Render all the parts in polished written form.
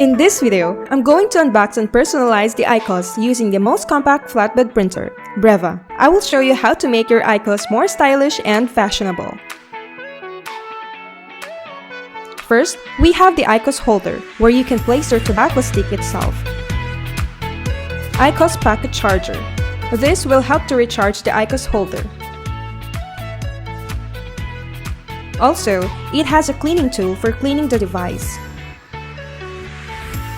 In this video, I'm going to unbox and personalize the IQOS using the most compact flatbed printer, Breva. I will show you how to make your IQOS more stylish and fashionable. First, we have the IQOS Holder, where you can place your tobacco stick itself. IQOS Pocket Charger. This will help to recharge the IQOS Holder. Also, it has a cleaning tool for cleaning the device.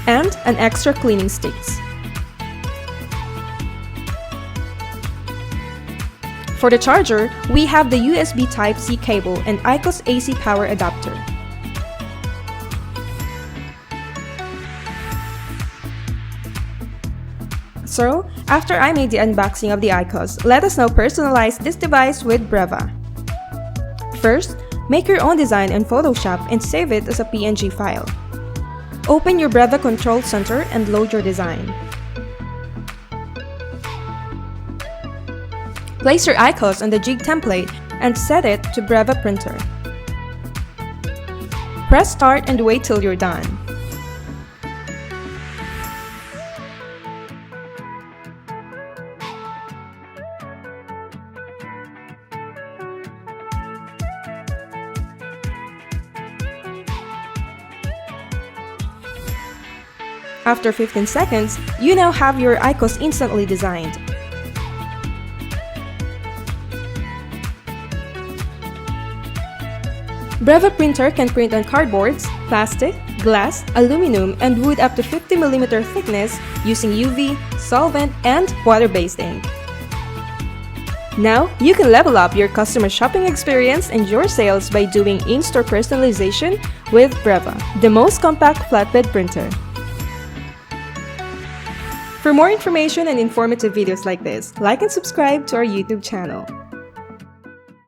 And an extra cleaning sticks. For the charger, we have the USB Type-C cable and IQOS AC power adapter. So, after I made the unboxing of the IQOS, let us now personalize this device with Breva. First, make your own design in Photoshop and save it as a PNG file. Open your Breva Control Center and load your design. Place your IQOS on the jig template and set it to Breva printer. Press start and wait till you're done. After 15 seconds, you now have your IQOS instantly designed. Breva printer can print on cardboards, plastic, glass, aluminum, and wood up to 50mm thickness using UV, solvent, and water-based ink. Now, you can level up your customer shopping experience and your sales by doing in-store personalization with Breva, the most compact flatbed printer. For more information and informative videos like this, like and subscribe to our YouTube channel.